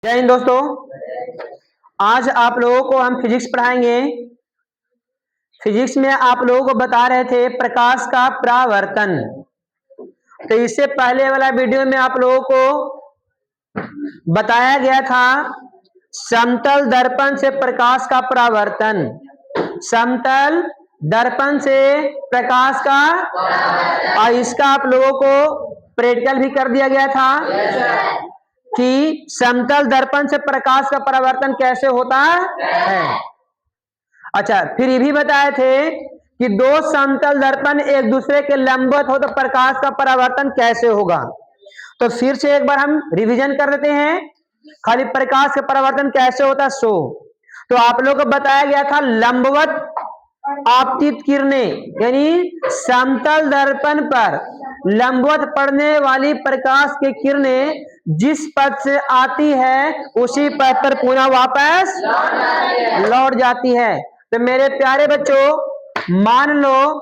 जय हिंद दोस्तों। आज आप लोगों को हम फिजिक्स पढ़ाएंगे। फिजिक्स में आप लोगों को बता रहे थे प्रकाश का परावर्तन। तो इससे पहले वाला वीडियो में आप लोगों को बताया गया था समतल दर्पण से प्रकाश का परावर्तन। समतल दर्पण से प्रकाश का, और इसका आप लोगों को प्रैक्टिकल भी कर दिया गया था कि समतल दर्पण से प्रकाश का परावर्तन कैसे होता है। अच्छा, फिर ये भी बताए थे कि दो समतल दर्पण एक दूसरे के लंबवत हो तो प्रकाश का परावर्तन कैसे होगा। तो फिर से एक बार हम रिवीजन कर लेते हैं, खाली प्रकाश का परावर्तन कैसे होता है तो आप लोगों को बताया गया था लंबवत आपतित किरणें, यानी समतल दर्पण पर लंबवत पड़ने वाली प्रकाश की किरणें जिस पथ से आती है उसी पथ पर पुनः वापस लौट जाती है। तो मेरे प्यारे बच्चों, मान लो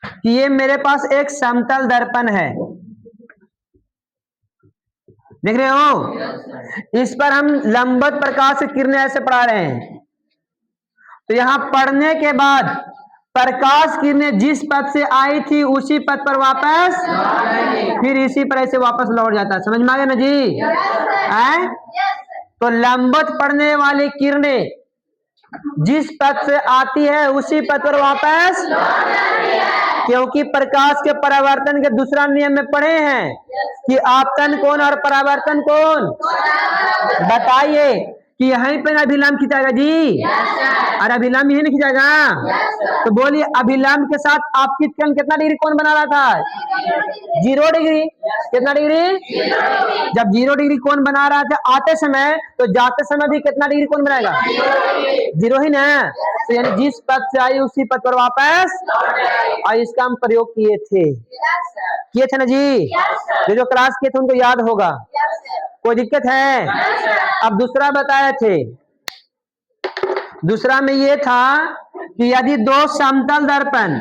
कि ये मेरे पास एक समतल दर्पण है, देख रहे हो। इस पर हम लंबवत प्रकाश की किरणें ऐसे पढ़ा रहे हैं। तो यहां पढ़ने के बाद प्रकाश किरणें जिस पथ से आई थी उसी पथ पर वापस, फिर इसी पर ऐसे वापस लौट जाता है। समझ में आ गया ना जी? तो लंबवत पड़ने वाली किरणें जिस पथ से आती है उसी पथ पर वापस, क्योंकि प्रकाश के परावर्तन के दूसरा नियम में पढ़े हैं कि आपतन कोण और परावर्तन कोण। बताइए कि यहीं पर अभिलंब खिंचाएगा जी, और अभिलंब यही नहीं खिंचाएगा। तो बोलिए, अभिलंब के साथ आपतित किरण कितना डिग्री कोण बना रहा था? 0 डिग्री। कितना डिग्री? जब 0 डिग्री कोण बना रहा था आते समय, तो जाते समय भी कितना डिग्री कोण बनाएगा? 0 ही ना। तो यानी जिस पथ से आई उसी पथ पर वापस, और इसका हम प्रयोग किए थे ना जी। जो क्लास किए थे उनको याद होगा। कोई दिक्कत है? अब दूसरा बताए थे। दूसरा में ये था कि यदि दो समतल दर्पण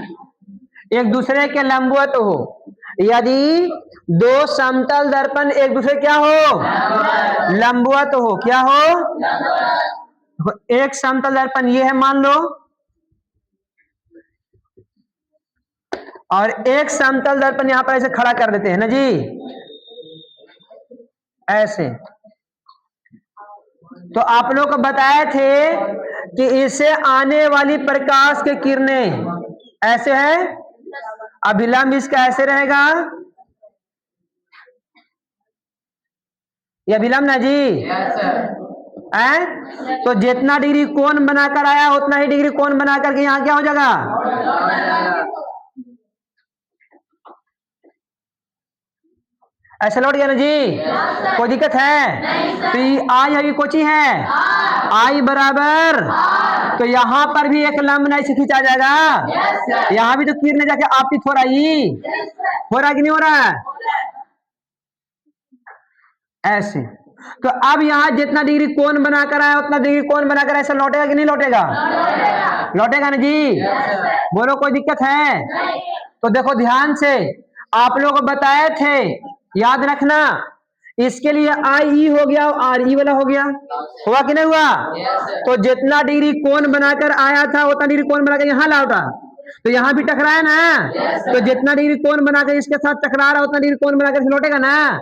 एक दूसरे के लंबवत हो, यदि दो समतल दर्पण एक दूसरे क्या हो? लंबवत हो। क्या हो? एक समतल दर्पण ये है मान लो, और एक समतल दर्पण यहां पर ऐसे खड़ा कर देते हैं ना जी, ऐसे। तो आप लोग को बताए थे कि इससे आने वाली प्रकाश की किरणें ऐसे है, अभिलंब इसका ऐसे रहेगा, ये अभिलंब ना जी। तो जितना डिग्री कोण बनाकर आया उतना ही डिग्री कोण बनाकर के यहाँ क्या हो जाएगा? ऐसे लौट गया ना जी। कोई दिक्कत है? तो ये आई अभी कोची है, आई बराबर, तो यहाँ पर भी एक लंब नहीं से खींचा जाएगा। यहाँ भी तो किरणें जाके आपतित हो रही, हो रहा कि नहीं हो रहा? ऐसे। तो अब यहाँ जितना डिग्री कोण बनाकर आया उतना डिग्री कोण बनाकर ऐसा लौटेगा कि नहीं लौटेगा? लौटेगा ना जी। बोलो, कोई दिक्कत है? तो देखो ध्यान से, आप लोगों को बताए थे, याद रखना। इसके लिए आई ई हो गया और आर ई वाला हो गया, हुआ कि नहीं हुआ? तो जितना डिग्री कोण बनाकर आया था उतना डिग्री कोण बनाकर यहाँ लौटा, तो यहाँ भी टकराया ना। तो जितना डिग्री कोण बनाकर इसके साथ टकरा रहा उतना डिग्री कोण बनाकर लौटेगा ना।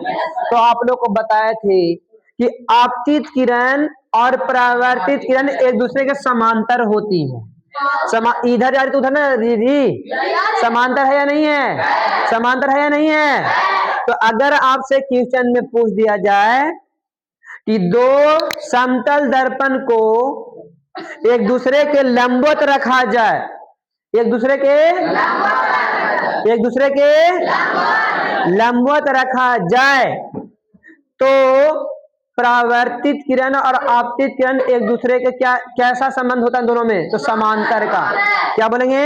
तो आप लोग को बताए थे कि आपतित किरण और परावर्तित किरण एक दूसरे के समांतर होती है। इधर जा रही तो उधर ना जी, समांतर है या नहीं है? समांतर है या नहीं है? तो अगर आपसे क्वेश्चन में पूछ दिया जाए कि दो समतल दर्पण को एक दूसरे के लंबवत रखा जाए, एक दूसरे के लंबवत रखा जाए, तो परावर्तित किरण और आपतित किरण एक दूसरे के क्या कैसा संबंध होता है दोनों में? तो समांतर का। क्या बोलेंगे?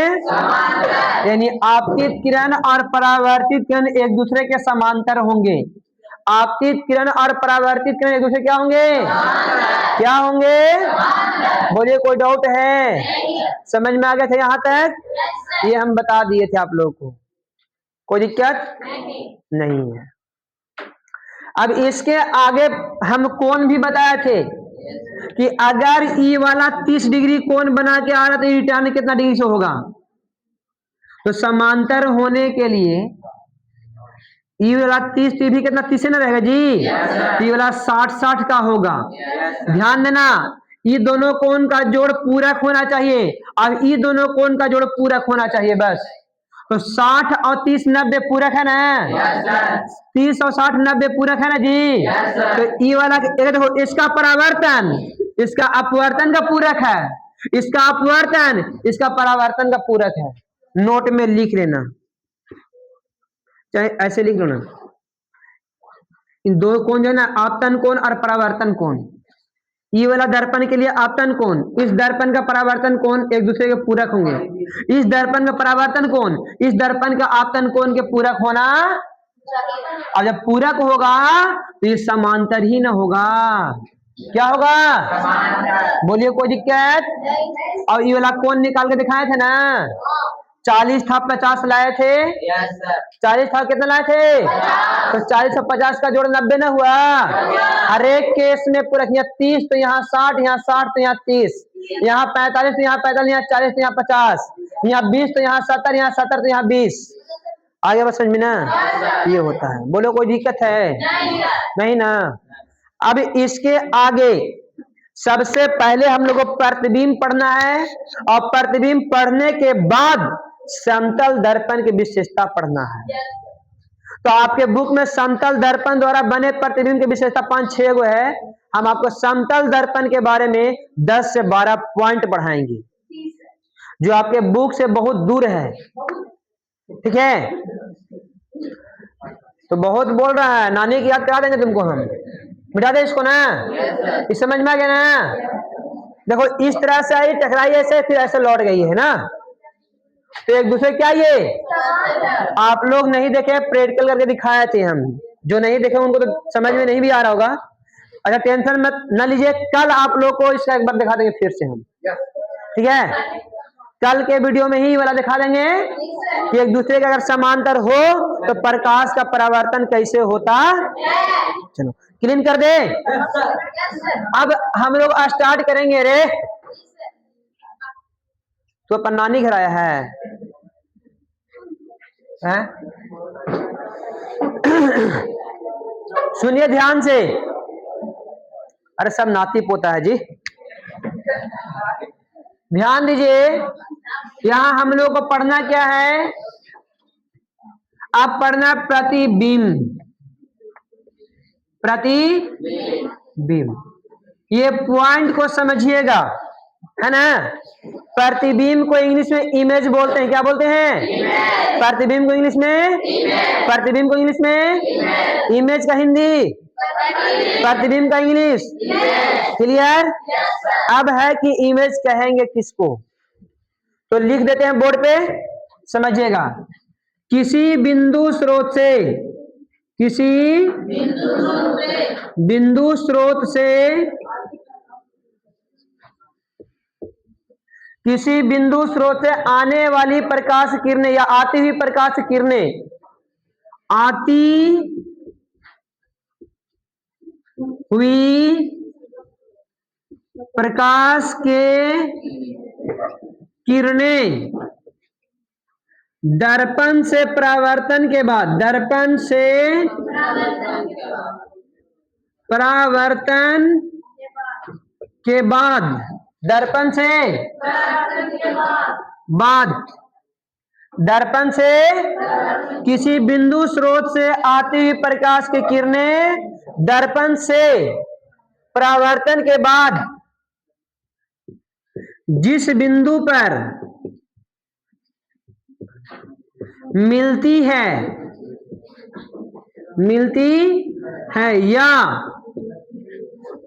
यानी आपतित किरण और परावर्तित किरण एक दूसरे के समांतर होंगे। आपतित किरण और परावर्तित किरण एक दूसरे क्या होंगे? क्या होंगे? बोलिए, कोई डाउट है? समझ में आ गया था यहाँ तक? ये हम बता दिए थे आप लोगों को, कोई दिक्कत नहीं है। अब इसके आगे हम कोण भी बताए थे कि अगर ई वाला 30 डिग्री कोण बना के आ रहा तो ई टर्न कितना डिग्री से होगा। तो समांतर होने के लिए ई वाला 30 भी कितना 30 ना रहेगा जी। ई वाला 60 का होगा। ध्यान देना, ये दोनों कोण का जोड़ पूरक होना चाहिए। अब ये दोनों कोण का जोड़ पूरक होना चाहिए बस। तो 60 और 30 90 पूरक है ना। 30 और 60 90 पूरक है ना जी। तो ये वाला देखो, इसका परावर्तन इसका अपवर्तन का पूरक है, इसका अपवर्तन इसका परावर्तन का पूरक है। नोट में लिख लेना, चाहे ऐसे लिख लो ना। इन दो कोण जो है ना, आपतन कोण और परावर्तन कोण। ये वाला दर्पण के लिए आपतन कोण, इस दर्पण का परावर्तन कोण एक दूसरे के पूरक होंगे। इस दर्पण का परावर्तन कोण इस दर्पण का आपतन कोण के पूरक होना। और जब पूरक होगा तो ये समांतर ही ना होगा। क्या होगा बोलिए, कोई दिक्कत। और ये वाला कोण निकाल के दिखाए थे ना, 40 था 50 लाए थे। 40 था कितना लाए थे, तो 40 और 50 का जोड़ 90 ना हुआ। हर एक केस में पूरा 30 तो यहाँ 60, यहाँ 60 तो यहाँ 30, यहाँ 45 तो यहाँ 45, यहाँ 40 तो यहाँ 50, यहाँ 20 तो यहाँ 70, यहाँ 70 तो यहाँ 20। आगे बस समझ में ना, ये होता है। बोलो कोई दिक्कत है नहीं ना। अब इसके आगे सबसे पहले हम लोग को प्रतिबिंब पढ़ना है, और प्रतिबिंब पढ़ने के बाद समतल दर्पण की विशेषता पढ़ना है। तो आपके बुक में समतल दर्पण द्वारा बने प्रतिबिंब की विशेषता 5-6 गो है। हम आपको समतल दर्पण के बारे में 10 से 12 पॉइंट पढ़ाएंगे, जो आपके बुक से बहुत दूर है। ठीक है, तो बहुत बोल रहा है, नानी की याद करा देंगे तुमको हम, मिटा दे इसको ना। इस समझ में आ गया ना। देखो इस तरह से आई, टकराई ऐसे, फिर ऐसे लौट गई है ना। तो एक दूसरे क्या, ये आप लोग नहीं देखे, प्रैक्टिकल करके दिखाए थे हम। जो नहीं देखे उनको तो समझ में नहीं भी आ रहा होगा। अच्छा टेंशन मत न लीजिए, कल आप लोग को इसका एक बार दिखा देंगे फिर से हम। ठीक है, कल के वीडियो में ही वाला दिखा देंगे कि एक दूसरे के अगर समांतर हो तो प्रकाश का परावर्तन कैसे होता। चलो क्लीन कर दे। अब हम लोग स्टार्ट करेंगे। रे तो अपन नानी घर आया है, सुनिए ध्यान से। अरे सब नाती पोता है जी, ध्यान दीजिए। यहां हम लोग को पढ़ना क्या है, अब पढ़ना प्रतिबिंब। प्रतिबिंब, ये पॉइंट को समझिएगा, है ना। प्रतिबिंब को इंग्लिश में इमेज बोलते हैं। क्या बोलते हैं, प्रतिबिंब को इंग्लिश में, प्रतिबिंब को इंग्लिश में इमेज का हिंदी, प्रतिबिंब का इंग्लिश। क्लियर। अब है कि इमेज कहेंगे किसको, तो लिख देते हैं बोर्ड पे, समझिएगा। किसी बिंदु स्रोत से, किसी बिंदु स्रोत से, किसी बिंदु स्रोत से आने वाली प्रकाश किरणें या आती हुई प्रकाश किरणें, आती हुई प्रकाश के किरणें दर्पण से परावर्तन के बाद, दर्पण से परावर्तन के बाद, दर्पण से बाद, दर्पण से किसी बिंदु स्रोत से आती हुई प्रकाश की किरणें दर्पण से परावर्तन के बाद जिस बिंदु पर मिलती है या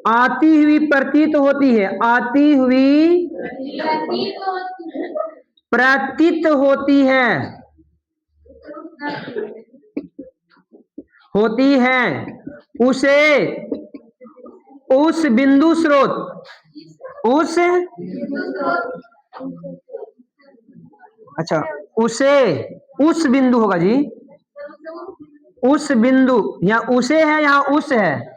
आती हुई प्रतीत होती है, आती हुई प्रतीत होती है उसे, उस बिंदु स्रोत, उस, अच्छा उसे, उस बिंदु होगा जी, उस बिंदु, यहाँ उसे है, यहाँ उस है,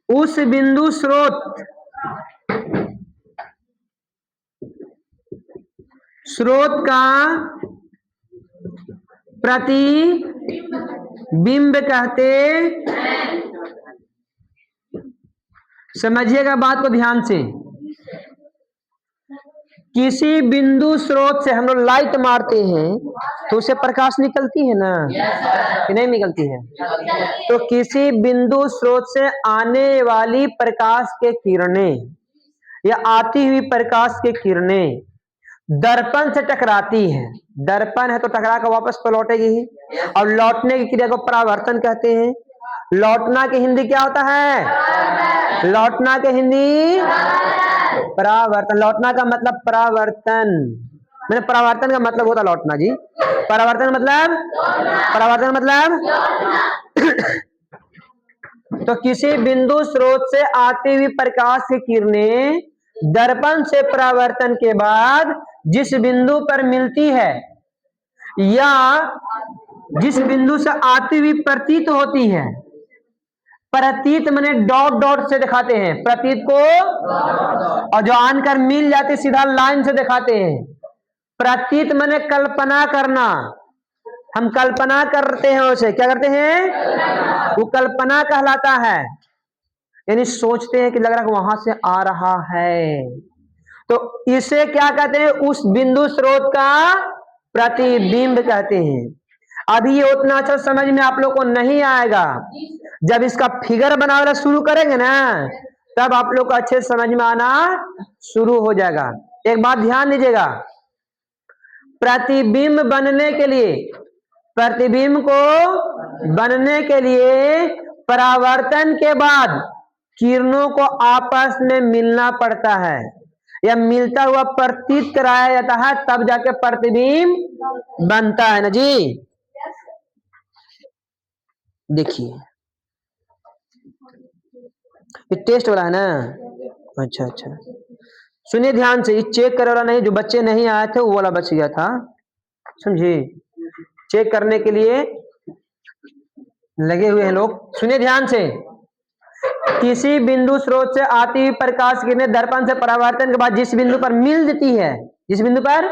उस बिंदु स्रोत, स्रोत का प्रतिबिंब कहते, समझिएगा बात को ध्यान से। किसी बिंदु स्रोत से हम लोग लाइट मारते हैं तो उसे प्रकाश निकलती है ना, कि नहीं निकलती है? तो किसी बिंदु स्रोत से आने वाली प्रकाश के किरणें या आती हुई प्रकाश के किरणें दर्पण से टकराती है। दर्पण है तो टकरा कर वापस तो लौटेगी ही, और लौटने की क्रिया को परावर्तन कहते हैं। लौटना की हिंदी क्या होता है? लौटना के हिंदी परावर्तन। लौटना का मतलब परावर्तन, मैंने परावर्तन का मतलब होता लौटना जी। परावर्तन मतलब, परावर्तन मतलब तो किसी बिंदु स्रोत से आती हुई प्रकाश की किरणें दर्पण से परावर्तन के बाद जिस बिंदु पर मिलती है या जिस बिंदु से आती हुई प्रतीत होती है, प्रतीत माने डॉट डॉट से दिखाते हैं प्रतीत को, और जो आनकर मिल जाती सीधा लाइन से दिखाते हैं। प्रतीत माने कल्पना करना, हम कल्पना करते हैं उसे, क्या करते हैं? वो कल्पना कहलाता है, यानी सोचते हैं कि लग रहा है वहां से आ रहा है, तो इसे क्या कहते हैं? उस बिंदु स्रोत का प्रतिबिंब कहते हैं। अभी ये उतना अच्छा समझ में आप लोग को नहीं आएगा, जब इसका फिगर बनाना शुरू करेंगे ना तब आप लोग को अच्छे समझ में आना शुरू हो जाएगा। एक बात ध्यान दीजिएगा, प्रतिबिंब बनने के लिए, प्रतिबिंब को बनने के लिए परावर्तन के बाद किरणों को आपस में मिलना पड़ता है या मिलता हुआ प्रतीत कराया जाता है, तब जाके प्रतिबिंब बनता है ना जी। देखिए ये टेस्ट वाला है ना, अच्छा अच्छा सुनिए ध्यान से, ये चेक करे वाला नहीं, जो बच्चे नहीं आए थे वो वाला बच गया था, समझे? चेक करने के लिए लगे हुए हैं लोग। सुनिए ध्यान से, किसी बिंदु स्रोत से आती हुई प्रकाश किरणें दर्पण से परावर्तन के बाद जिस बिंदु पर मिल जाती है, जिस बिंदु पर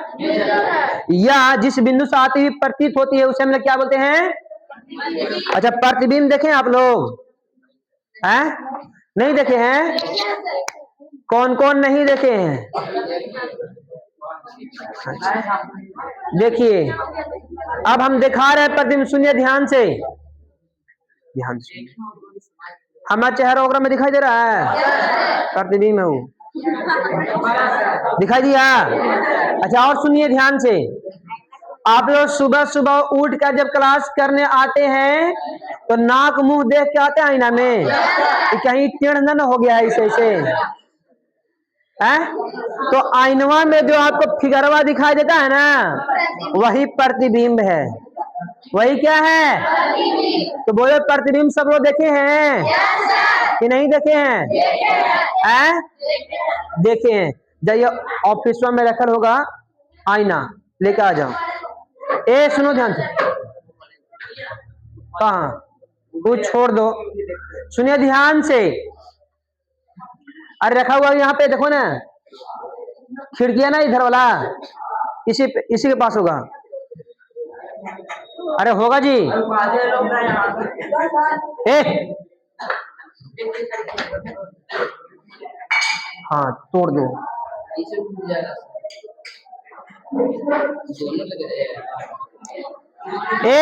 या जिस बिंदु से आती हुई प्रतीत होती है उसे हम लोग क्या बोलते हैं? अच्छा प्रतिबिंब देखें आप लोग हैं? नहीं देखे हैं? कौन कौन नहीं देखे हैं? अच्छा। देखिए अब हम दिखा रहे हैं प्रतिबिंब, सुनिए ध्यान से, ध्यान से। हमारा चेहरा वगैरह में दिखाई दे रहा है? प्रतिबिंब है वो, दिखाई दिया? अच्छा और सुनिए ध्यान से, आप लोग सुबह सुबह उठ कर जब क्लास करने आते हैं तो नाक मुंह देख के आते हैं आईना में कि कहीं टेढ़ न हो गया है ऐसे है? तो आईनवा में जो आपको फिगरवा दिखाई देता है ना वही प्रतिबिंब है। वही क्या है? तो बोले प्रतिबिंब सब लोग देखे हैं कि नहीं देखे हैं? देखे हैं। जाइए ऑफिस में रखा होगा आईना, लेकर आ जाओ। ए सुनो ध्यान से, कहाँ कुछ छोड़ दो, सुनिए ध्यान से। अरे रखा हुआ यहाँ पे देखो ना, खिड़कियां ना इधर वाला, इसी के पास होगा। अरे होगा जी। हाँ तोड़ दो।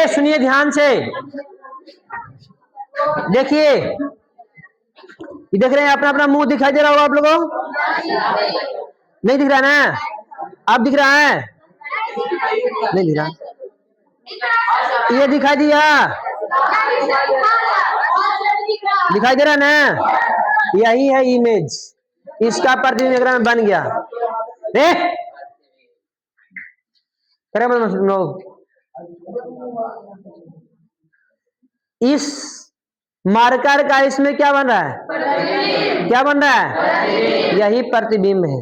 सुनिए ध्यान से, देखिए ये देख रहे हैं, अपना अपना मुंह दिखाई दे रहा होगा आप लोगों को? नहीं दिख रहा ना? अब दिख रहा है? नहीं दिख रहा? ये दिखाई दिया? दिखाई दे रहा ना? यही है इमेज, इसका प्रतिबिंब बन गया। इस मार्कर का इसमें क्या बन रहा है? क्या बन रहा है? यही प्रतिबिंब है।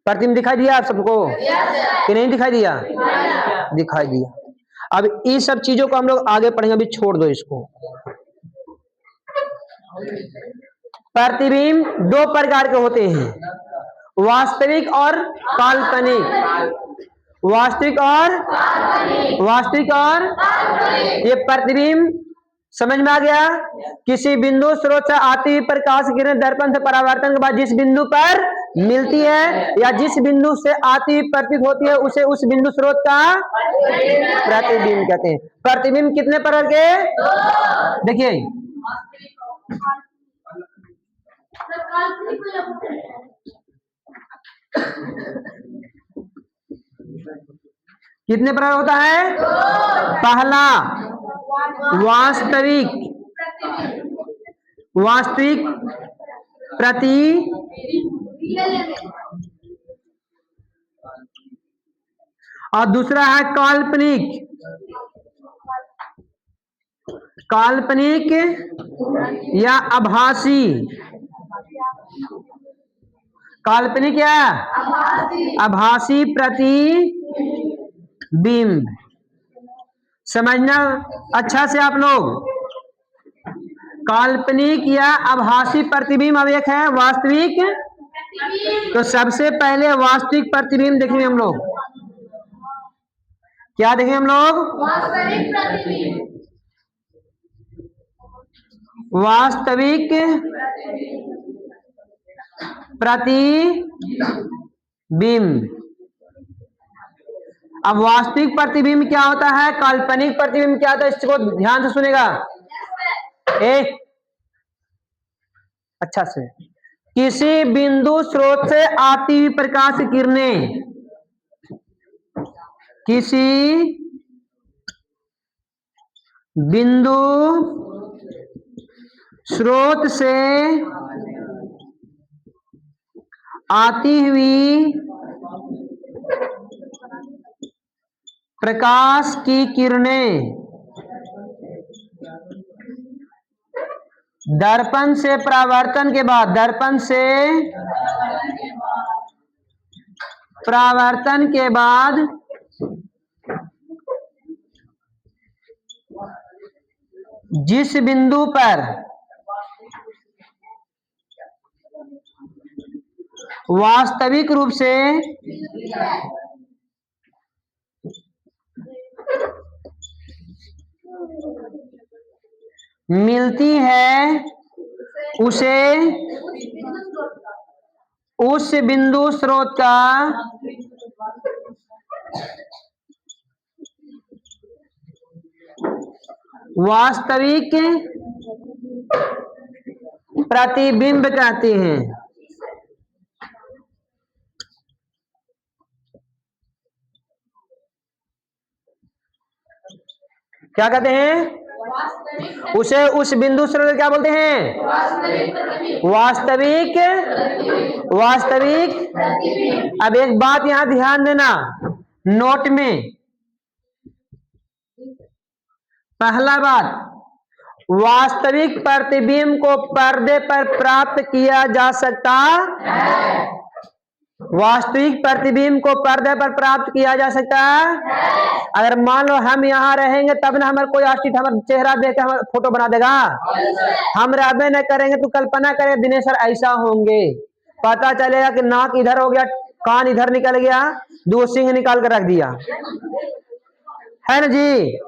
प्रतिबिंब दिखाई दिया आप सबको कि नहीं दिखाई दिया? दिखाई दिया। अब इस सब चीजों को हम लोग आगे पढ़ेंगे, अभी छोड़ दो इसको। प्रतिबिंब दो प्रकार के होते हैं, वास्तविक और काल्पनिक। वास्तविक और ये प्रतिबिंब समझ में आ गया। किसी बिंदु स्रोत से आती हुई प्रकाश की किरण दर्पण से परावर्तन के बाद जिस बिंदु पर मिलती है या जिस बिंदु से आती हुई प्रतीत होती है उसे उस बिंदु स्रोत का प्रतिबिंब कहते हैं। प्रतिबिंब कितने प्रकार के? देखिए कितने प्रकार होता है? पहला वास्तविक प्रति और दूसरा है काल्पनिक या आभासी। काल्पनिक या आभासी प्रतिबिंब, समझना अच्छा से आप लोग। काल्पनिक या आभासी प्रतिबिंब, अब एक है वास्तविक। तो सबसे पहले वास्तविक प्रतिबिंब देखेंगे हम लोग। क्या देखेंगे हम लोग? वास्तविक प्रतिबिंब। अब वास्तविक प्रतिबिंब क्या होता है, काल्पनिक प्रतिबिंब क्या होता है, इसको ध्यान से सुनेगा। अच्छा से, किसी बिंदु स्रोत से आती हुई प्रकाश की किरणें किसी बिंदु स्रोत से आती हुई प्रकाश की किरणें दर्पण से परावर्तन के बाद जिस बिंदु पर वास्तविक रूप से मिलती है उसे उस बिंदु स्रोत का वास्तविक प्रतिबिंब कहते हैं। क्या कहते हैं? उसे उस बिंदु स्रोत क्या बोलते हैं? वास्तविक। अब एक बात यहां ध्यान देना नोट में। पहला बात, वास्तविक प्रतिबिंब को पर्दे पर प्राप्त किया जा सकता है। वास्तविक प्रतिबिंब को पर्दे पर प्राप्त किया जा सकता है। अगर मान लो हम यहाँ रहेंगे तब ना हमारे कोई आर्टिस्ट हमारा चेहरा देख के हमारा फोटो बना देगा। हम रहबे न करेंगे तो कल्पना करें दिनेश सर ऐसा होंगे, पता चलेगा कि नाक इधर हो गया, कान इधर निकल गया, दो सिंह निकाल कर रख दिया है ना जी।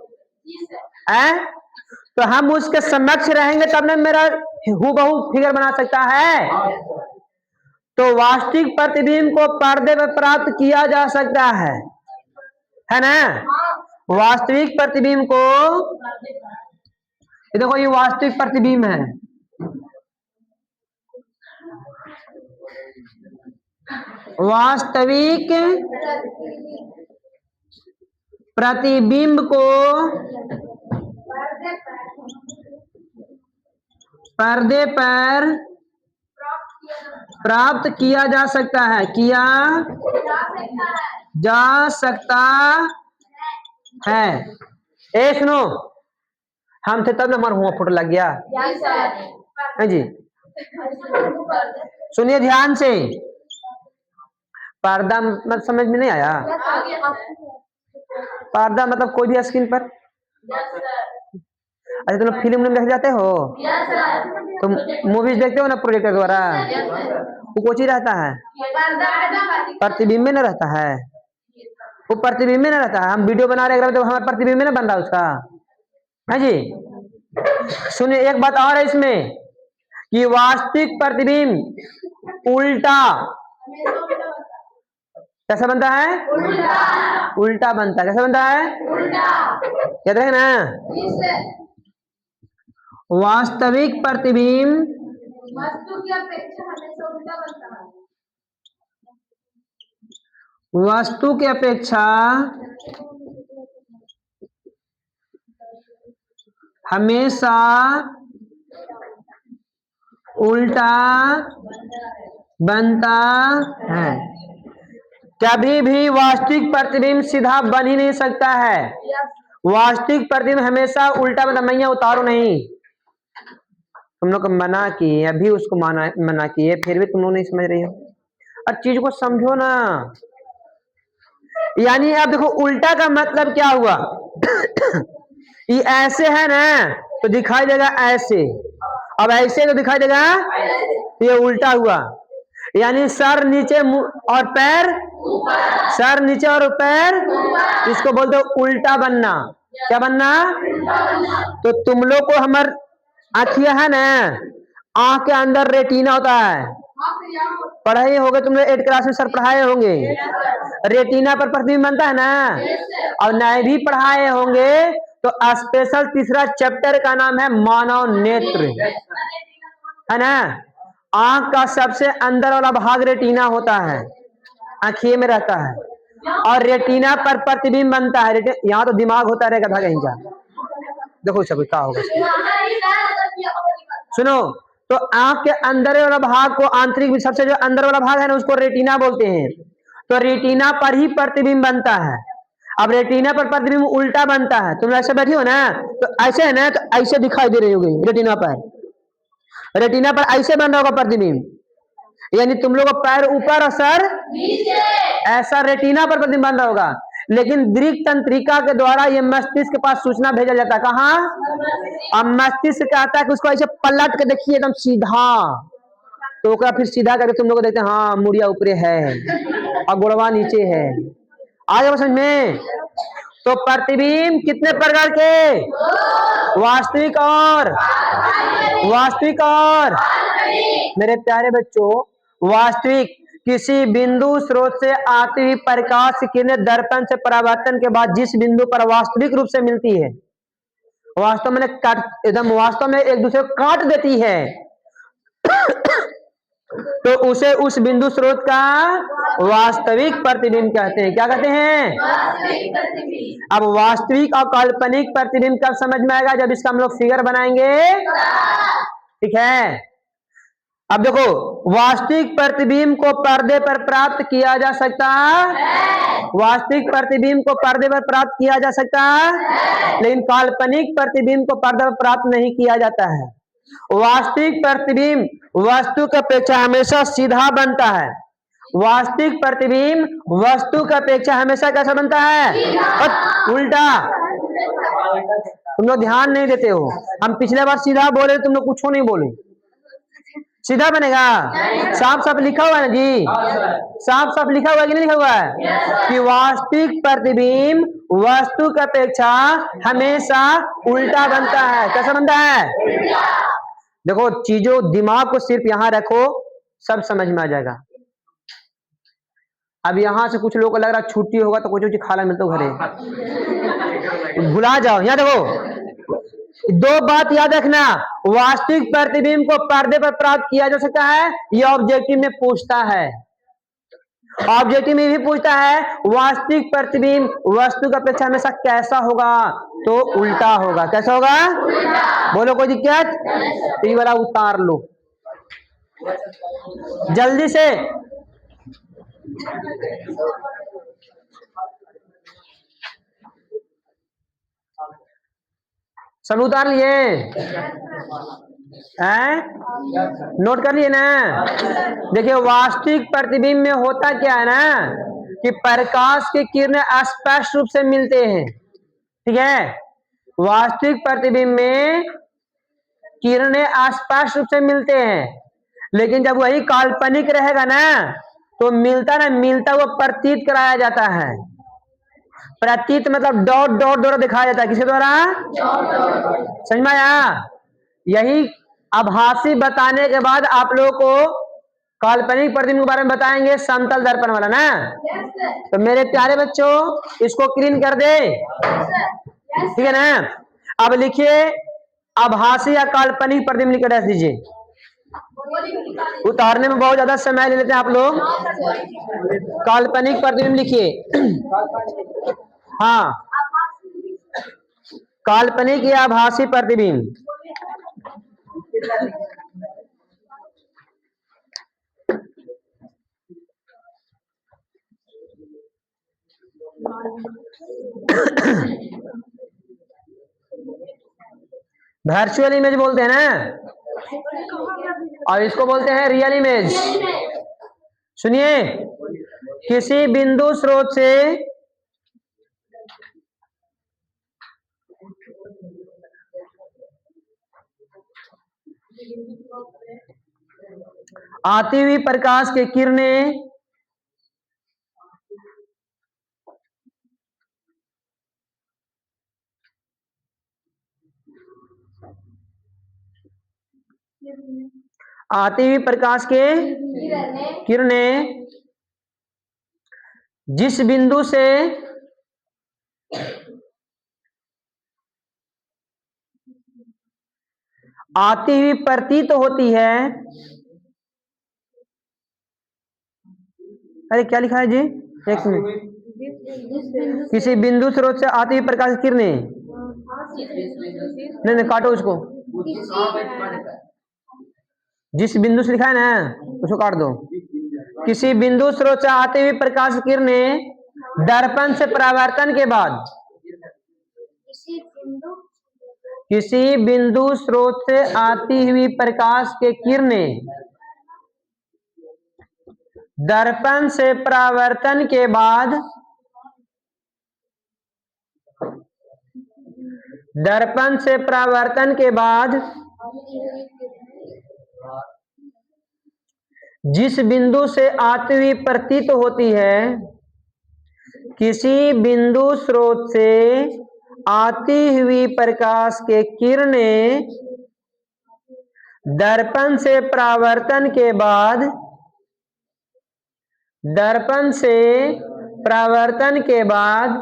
तो हम उसके समक्ष रहेंगे तब ना मेरा हूबहू फिगर बना सकता है। तो वास्तविक प्रतिबिंब को पर्दे पर प्राप्त किया जा सकता है ना। वास्तविक प्रतिबिंब को, ये देखो ये वास्तविक प्रतिबिंब है। वास्तविक प्रतिबिंब को पर्दे पर प्राप्त किया जा सकता है, ए सुनो, हम थे तब ना हमारा हुआ फोटो लग गया है जी। सुनिए ध्यान से, पर्दा मत समझ में नहीं आया। पर्दा मतलब कोई भी स्क्रीन पर। अच्छा तुम लोग फिल्म देख जाते हो? तुम मूवीज देखते हो ना प्रोजेक्टर द्वारा? वो कोची रहता है? प्रतिबिंब में न रहता है? वो प्रतिबिंब में न रहता है। हम वीडियो बना रहे हैं तो हमारा प्रतिबिंब में न बन रहा उसका है जी। सुनिए एक बात और है इसमें कि वास्तविक प्रतिबिंब उल्टा कैसा बनता है? उल्टा बनता है। कैसा बनता है? कहते हैं ना वास्तविक प्रतिबिंब वस्तु की अपेक्षा हमेशा उल्टा बनता है। वस्तु की अपेक्षा हमेशा उल्टा बनता है। कभी भी वास्तविक प्रतिबिंब सीधा बन ही नहीं सकता है। वास्तविक प्रतिबिंब हमेशा उल्टा बनता। मैया उतारो नहीं, तुम लोग मना किए, अभी उसको मना किए, फिर भी तुम लोग नहीं समझ रही हो। और चीज को समझो ना। यानी अब देखो उल्टा का मतलब क्या हुआ? ये ऐसे है ना तो दिखाई देगा ऐसे, अब ऐसे तो दिखाई देगा, ये उल्टा हुआ। यानी सर नीचे और पैर, सर नीचे और पैर, इसको बोलते हो उल्टा बनना। क्या बनना? तो तुम लोग को हमार आँखियां है ना, आँख के अंदर रेटिना होता है। पढ़ाई होगे तुम लोग 8 क्लास में सर पढ़ाए होंगे, रेटिना पर प्रतिबिंब बनता है ना। और नहीं भी पढ़ाए होंगे तो स्पेशल तीसरा चैप्टर का नाम है मानव नेत्र, है ना। आंख का सबसे अंदर वाला भाग रेटिना होता है, आंखिए में रहता है, और रेटिना पर प्रतिबिंब बनता है। यहाँ तो दिमाग होता रहेगा था कहीं का। देखो सब क्या होगा, सुनो। तो आंख के अंदर वाला भाग को, आंतरिक सबसे जो अंदर वाला भाग है ना, उसको रेटिना बोलते हैं। तो रेटिना पर ही प्रतिबिंब बनता है। अब रेटिना पर प्रतिबिंब उल्टा बनता है। तुम ऐसे बैठी हो ना तो ऐसे है ना, तो ऐसे दिखाई दे रही होगी रेटिना पर। रेटिना पर ऐसे बन रहा होगा प्रतिबिंब, यानी तुम लोग का पैर ऊपर और सर नीचे, ऐसा रेटिना पर प्रतिबिंब बन रहा होगा। लेकिन दृक तंत्रिका के द्वारा ये मस्तिष्क के पास सूचना भेजा जाता है। कहाँ? अब मस्तिष्क कहता है कि उसको ऐसे पलट के देखिए एकदम सीधा, तो फिर सीधा करके तुम लोग देखते हैं हाँ मुड़िया ऊपरे है और गुड़वा नीचे है। आगे समझ में। तो प्रतिबिंब कितने प्रकार के? वास्तविक और मेरे प्यारे बच्चों, वास्तविक किसी बिंदु स्रोत से आती हुई प्रकाश की किरण दर्पण से परावर्तन के बाद जिस बिंदु पर वास्तविक रूप से मिलती है, वास्तव में एकदम वास्तव में एक दूसरे को काट देती है, तो उसे उस बिंदु स्रोत का वास्तविक प्रतिबिंब कहते हैं। क्या कहते हैं? वास्तविक प्रतिबिंब। अब वास्तविक और काल्पनिक प्रतिबिंब कब समझ में आएगा? जब इसका हम लोग फिगर बनाएंगे, ठीक है। अब देखो, वास्तविक प्रतिबिंब को पर्दे पर प्राप्त किया जा सकता है, वास्तविक प्रतिबिंब को पर्दे पर प्राप्त किया जा सकता है, लेकिन काल्पनिक प्रतिबिंब को पर्दे पर प्राप्त नहीं किया जाता है। वास्तविक प्रतिबिंब वस्तु की अपेक्षा हमेशा सीधा बनता है। वास्तविक प्रतिबिंब वस्तु की अपेक्षा हमेशा कैसा बनता है? उल्टा। तुम लोग ध्यान नहीं देते हो। हम पिछले बार सीधा बोले, तुम लोग कुछ नहीं बोले। सीधा बनेगा? साफ साफ लिखा हुआ है ना जी, साफ साफ लिखा हुआ है कि नहीं लिखा हुआ है कि वास्तविक प्रतिबिंब वस्तु की अपेक्षा हमेशा उल्टा बनता है। कैसा बनता है? देखो चीजों, दिमाग को सिर्फ यहां रखो, सब समझ में आ जाएगा। अब यहां से कुछ लोगों को लग रहा छुट्टी होगा तो कुछ खाना मिलता घरे, भुला जाओ। यहाँ देखो, दो बात याद रखना। वास्तविक प्रतिबिंब को पर्दे पर प्राप्त किया जा सकता है, यह ऑब्जेक्टिव में पूछता है। ऑब्जेक्टिव में भी पूछता है वास्तविक प्रतिबिंब वस्तु की अपेक्षा हमेशा कैसा होगा? तो उल्टा होगा। कैसा होगा? बोलो कोई दिक्कत? तो ये वाला उतार लो जल्दी से। सब उतार लिए हैं? नोट कर लिए ना? देखिए वास्तविक प्रतिबिंब में होता क्या है ना कि प्रकाश की किरणें स्पष्ट रूप से मिलते हैं, ठीक है। वास्तविक प्रतिबिंब में किरणें स्पष्ट रूप से मिलते हैं, लेकिन जब वही काल्पनिक रहेगा ना तो मिलता हुआ प्रतीत कराया जाता है। प्रतीत मतलब डॉट डॉट द्वारा दिखाया जाता है। किसके द्वारा? समझ में आया? यही आभासी बताने के बाद आप लोगों को काल्पनिक प्रतिबिंब के बारे में बताएंगे, समतल दर्पण वाला ना। तो मेरे प्यारे बच्चों, इसको क्लीन कर दे, ठीक है ना। अब लिखिए आभासी या काल्पनिक प्रतिबिंब लिख रख दीजिए। उतारने में बहुत ज्यादा समय ले लेते हैं आप लोग। काल्पनिक प्रतिबिंब लिखिए। हाँ, काल्पनिक या आभासी प्रतिबिंब। वर्चुअल इमेज बोलते हैं ना, और इसको बोलते हैं रियल इमेज। सुनिए, किसी बिंदु स्रोत से आती हुई प्रकाश की किरणें आती हुई प्रकाश के किरणें जिस बिंदु से आती हुई प्रतीत होती है। अरे क्या लिखा है जी, एक मिनट। किसी बिंदु स्रोत से आती हुई प्रकाश की किरणें, नहीं काटो उसको। जिस बिंदु से लिखा है ना उसको काट दो। किसी बिंदु स्रोत से आती हुई प्रकाश की किरणें दर्पण से परावर्तन के बाद, किसी बिंदु स्रोत से आती हुई प्रकाश के किरणें दर्पण से परावर्तन के बाद, दर्पण से परावर्तन के बाद जिस बिंदु से आती हुई प्रतीत होती है, किसी बिंदु स्रोत से आती हुई प्रकाश के किरणें दर्पण से परावर्तन के बाद, दर्पण से परावर्तन के बाद,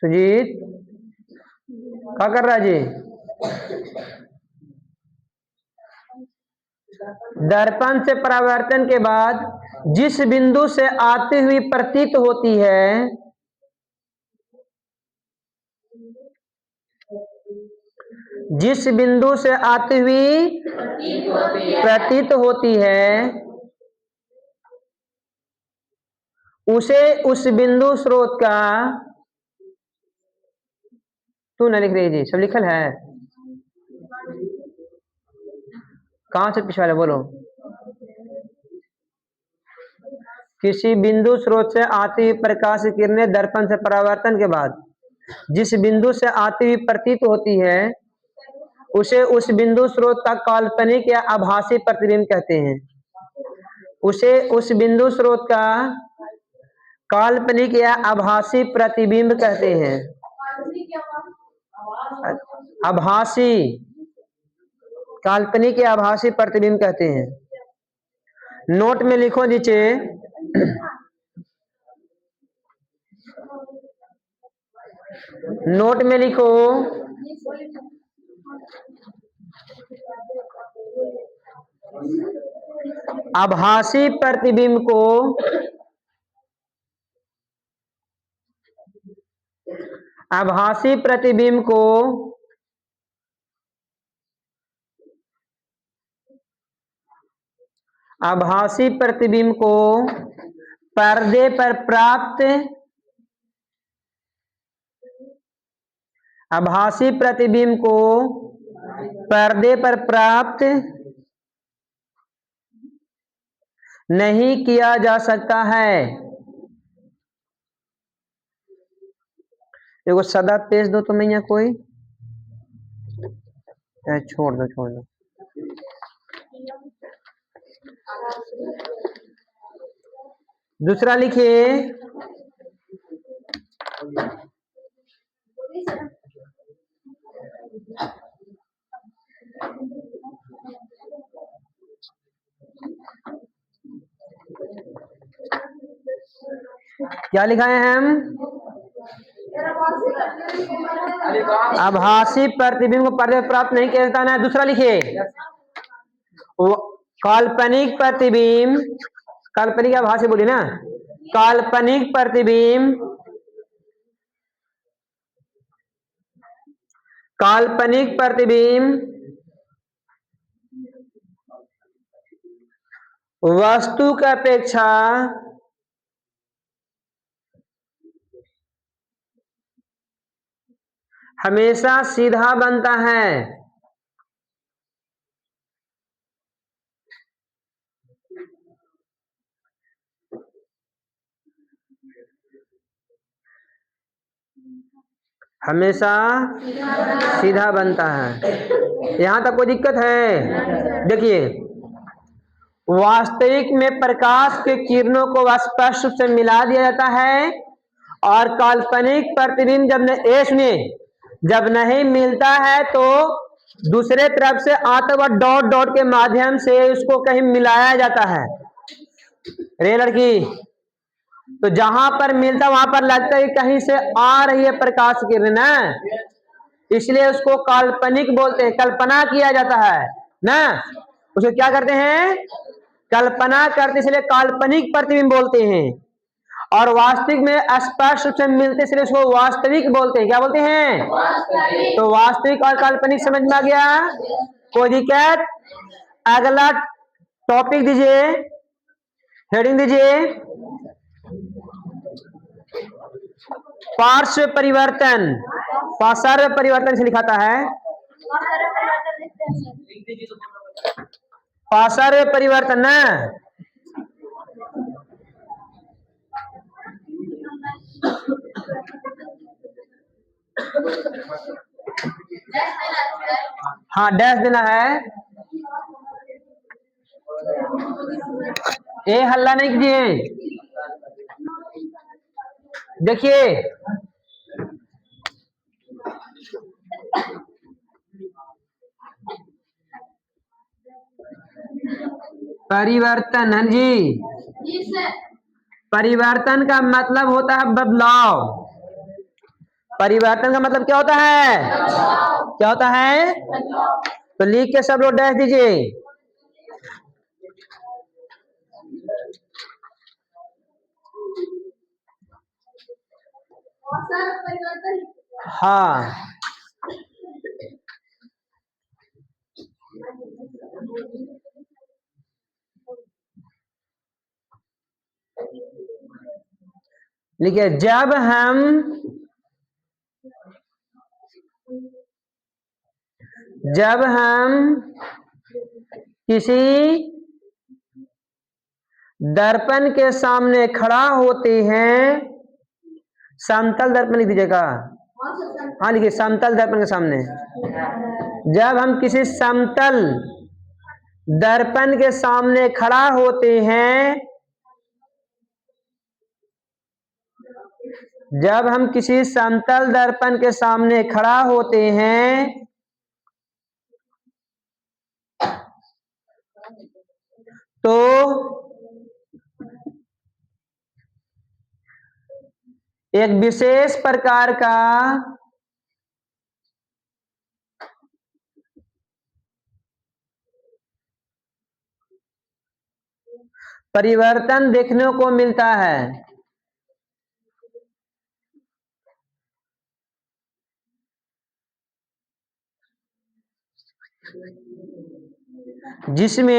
सुजीत क्या कर रहा है जी? दर्पण से परावर्तन के बाद जिस बिंदु से आती हुई प्रतीत होती है, जिस बिंदु से आती हुई प्रतीत होती है, उसे उस बिंदु स्रोत का, तू ना लिख रही जी, सब लिखल है। कहां से पिछवाले बोलो। किसी बिंदु स्रोत से आती हुई प्रकाश की किरणें दर्पण से परावर्तन के बाद जिस बिंदु से आती हुई प्रतीत होती है, उसे उस बिंदु स्रोत का काल्पनिक या आभासी प्रतिबिंब कहते हैं। उसे उस बिंदु स्रोत का काल्पनिक या आभासी प्रतिबिंब कहते हैं। आभासी, काल्पनिक या आभासी प्रतिबिंब कहते हैं। नोट में लिखो नीचे, नोट में लिखो आभासी प्रतिबिंब को आभासी प्रतिबिंब को आभासी प्रतिबिंब को पर्दे पर प्राप्त, आभासी प्रतिबिंब को पर्दे पर प्राप्त नहीं किया जा सकता है। देखो सदा पेज दो तुम्हें यहाँ कोई, छोड़ दो छोड़ दो। दूसरा लिखिए, क्या लिखा है हम? आभासी प्रतिबिंब को पर्दे प्राप्त नहीं किया जाता ना। दूसरा लिखिए, काल्पनिक प्रतिबिंब, काल्पनिक आभासी बोली ना, काल्पनिक प्रतिबिंब, काल्पनिक प्रतिबिंब वस्तु की अपेक्षा हमेशा सीधा बनता है। हमेशा सीधा बनता है। यहां तक कोई दिक्कत है? देखिए, वास्तविक में प्रकाश के किरणों को स्पष्ट रूप से मिला दिया जाता है, और काल्पनिक प्रतिबिंब सुनिए, जब नहीं मिलता है तो दूसरे तरफ से आता हुआ डॉट डॉट के माध्यम से उसको कहीं मिलाया जाता है। रे लड़की, तो जहां पर मिलता वहां पर लगता है कहीं से आ रही है प्रकाश किरण ना, इसलिए उसको काल्पनिक बोलते हैं, कल्पना किया जाता है ना, उसको क्या करते हैं? कल्पना करते, इसलिए काल्पनिक प्रतिबिंब बोलते हैं। और वास्तविक में स्पष्ट रूप से मिलते, इसलिए उसको वास्तविक बोलते हैं। क्या बोलते हैं? वास्तविक। तो वास्तविक और काल्पनिक समझ में आ गया? कोई दिक्कत? अगला टॉपिक दीजिए, हेडिंग दीजिए, पार्श्व परिवर्तन। पार्श्व परिवर्तन से लिखाता है, पार्श्व परिवर्तन ना। हाँ, डैश देना है। ये हल्ला नहीं कीजिए। देखिए, परिवर्तन, हाँ जी, परिवर्तन का मतलब होता है बदलाव। परिवर्तन का मतलब क्या होता है? क्या होता है? तो लिख के सब लोग डैश दीजिए। हाँ, लिखिए, जब हम किसी दर्पण के सामने खड़ा होते हैं, समतल दर्पण लिख दीजिएगा। हाँ लिखिए, समतल दर्पण के सामने, जब हम किसी समतल दर्पण के सामने खड़ा होते हैं, जब हम किसी समतल दर्पण के सामने खड़ा होते हैं तो एक विशेष प्रकार का परिवर्तन देखने को मिलता है, जिसमें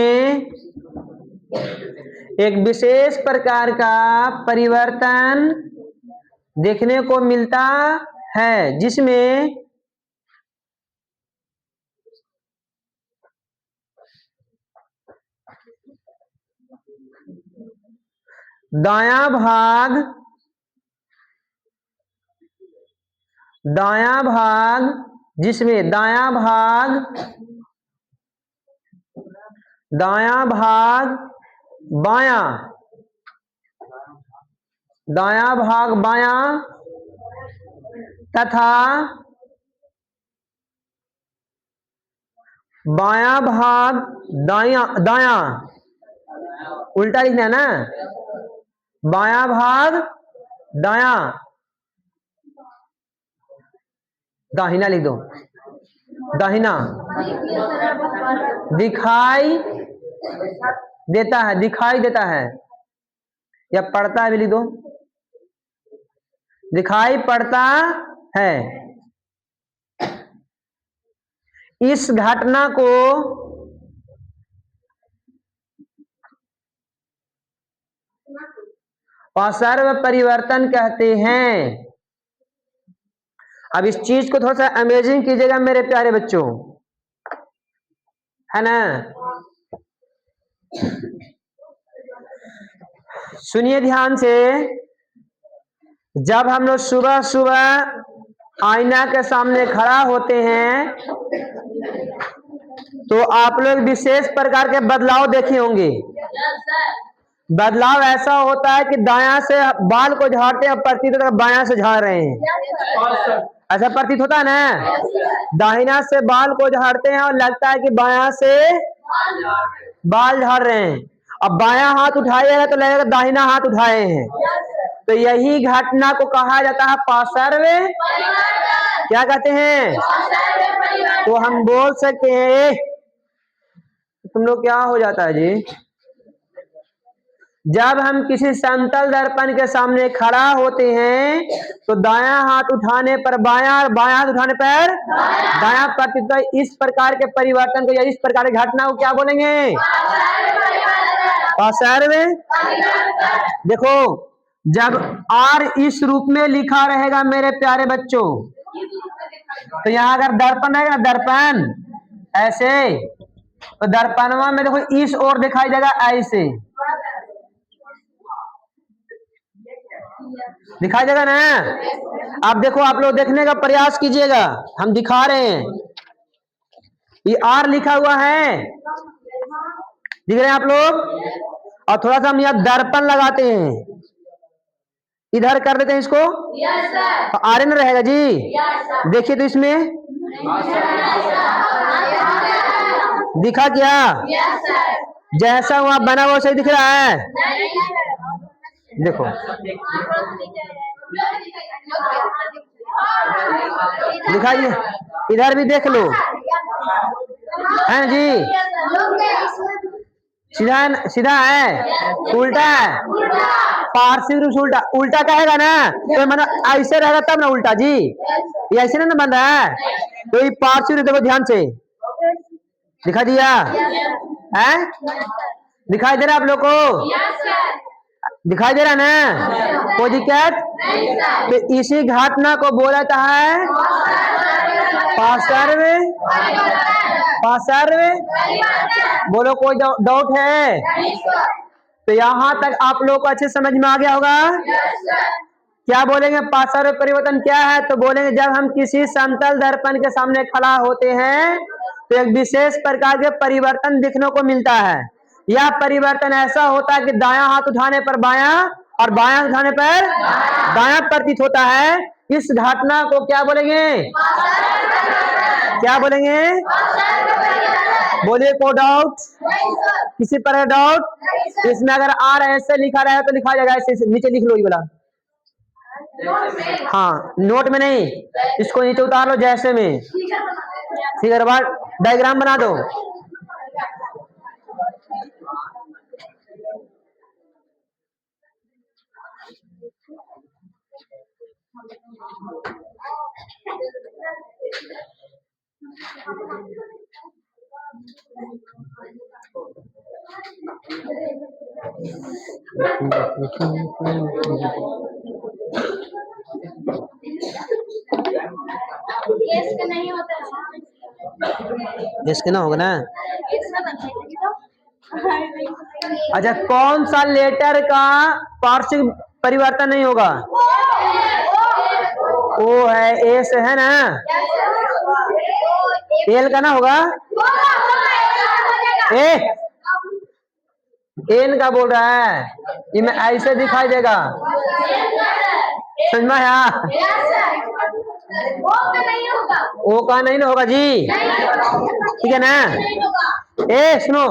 एक विशेष प्रकार का परिवर्तन देखने को मिलता है, जिसमें दायां भाग जिसमें दायां भाग बायां तथा बायां भाग दायां उल्टा लिखना है ना, बायां भाग दायां, दाहिना लिख दो, दाहिना दिखाई देता है या पड़ता है भी लिख दो, दिखाई पड़ता है। इस घटना को असर्व परिवर्तन कहते हैं। अब इस चीज को थोड़ा सा अमेजिंग कीजिएगा मेरे प्यारे बच्चों, है ना। सुनिए ध्यान से, जब हम लोग सुबह सुबह आईना के सामने खड़ा होते हैं तो आप लोग विशेष प्रकार के बदलाव देखे होंगे। बदलाव ऐसा होता है कि दायां से बाल को झाड़ते हैं, प्रतीत होता है बायां से झाड़ रहे हैं, ऐसा प्रतीत होता है ना। दाहिना से बाल को झाड़ते हैं और लगता है कि बायां से बाल झाड़ रहे हैं। अब बायां हाथ उठाइएगा तो लगेगा दाहिना हाथ उठाए हैं। तो यही घटना को कहा जाता है पार्श्व, क्या कहते हैं। तो हम बोल सकते हैं, तुम लोग क्या हो जाता है जी, जब हम किसी समतल दर्पण के सामने खड़ा होते हैं तो दायां हाथ उठाने पर बायां और बायां हाथ उठाने पर दायां प्रतीत। इस प्रकार के परिवर्तन को या इस प्रकार की घटना को क्या बोलेंगे, पार्श्व। देखो, जब R इस रूप में लिखा रहेगा मेरे प्यारे बच्चों, तो यहाँ अगर दर्पण रहेगा, दर्पण ऐसे, तो दर्पणवा में देखो इस ओर दिखाई देगा, ऐसे दिखाई देगा ना। अब देखो, आप लोग देखने का प्रयास कीजिएगा, हम दिखा रहे हैं, ये R लिखा हुआ है, दिख रहे हैं आप लोग। और थोड़ा सा हम यहाँ दर्पण लगाते हैं, इधर कर देते हैं इसको, तो आर्यन रहेगा जी। देखिए तो इसमें दिखा क्या, जैसा वहां बना हुआ सही दिख रहा है। देखो दिखाइए, इधर भी देख लो, है जी, सीधा है, उल्टा है, पार्श्व रूप से उल्टा। उल्टा कहेगा ना तो मतलब ऐसे रहेगा तब ना उल्टा जी, ये ऐसे ना बन रहा है, तो ये पार्श्व रूप। देखो ध्यान से, दिखा दिया है, दिखाई दे रहा है आप लोग को, दिखाई दे रहा ना, कोई दिक्कत। तो इसी घटना को बोला जाता है पार्श्व। बोलो, कोई डाउट है? तो यहाँ तक आप लोग को अच्छे समझ में आ गया होगा। क्या बोलेंगे पार्श्व परिवर्तन क्या है, तो बोलेंगे जब हम किसी समतल दर्पण के सामने खड़ा होते हैं तो एक विशेष प्रकार के परिवर्तन दिखने को मिलता है। यह परिवर्तन ऐसा होता है कि दायां हाथ उठाने पर बायां और बायां उठाने पर दायां प्रतीत होता है। इस घटना को क्या बोलेंगे, क्या बोलेंगे, बोलिए। को डाउट, किसी पर डाउट? इसमें अगर R ऐसे लिखा रहेगा तो लिखा जाएगा ऐसे, नीचे लिख लो ये वाला। हाँ, नोट में नहीं, इसको नीचे उतार लो जैसे में, फिगर बाद डायग्राम बना दो। इसके ना होगा ना, अच्छा, कौन सा लेटर का पार्श्विक परिवर्तन नहीं होगा? ओ है, ए से है ना, एल का ना होगा, ए एन का बोल रहा है, इनमें ऐसे दिखाई देगा, समझ में आया? ओ का नहीं ना होगा जी, ठीक है ना? ए सुनो,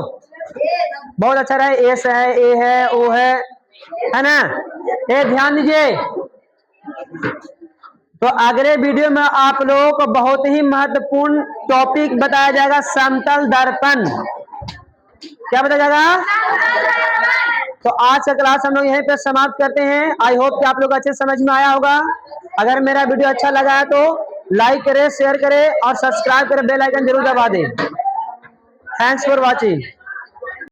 बहुत अच्छा रहा, एस है, ए है, ओ है ना? ए ध्यान दीजिए, तो अगले वीडियो में आप लोगों को बहुत ही महत्वपूर्ण टॉपिक बताया जाएगा, समतल दर्पण। क्या बताया जाएगा? तो आज का क्लास हम लोग यहीं पे समाप्त करते हैं। आई होप कि आप लोग अच्छे समझ में आया होगा। अगर मेरा वीडियो अच्छा लगा है तो लाइक करें, शेयर करें और सब्सक्राइब करें, बेल आइकन जरूर दबा दें। Thanks for watching.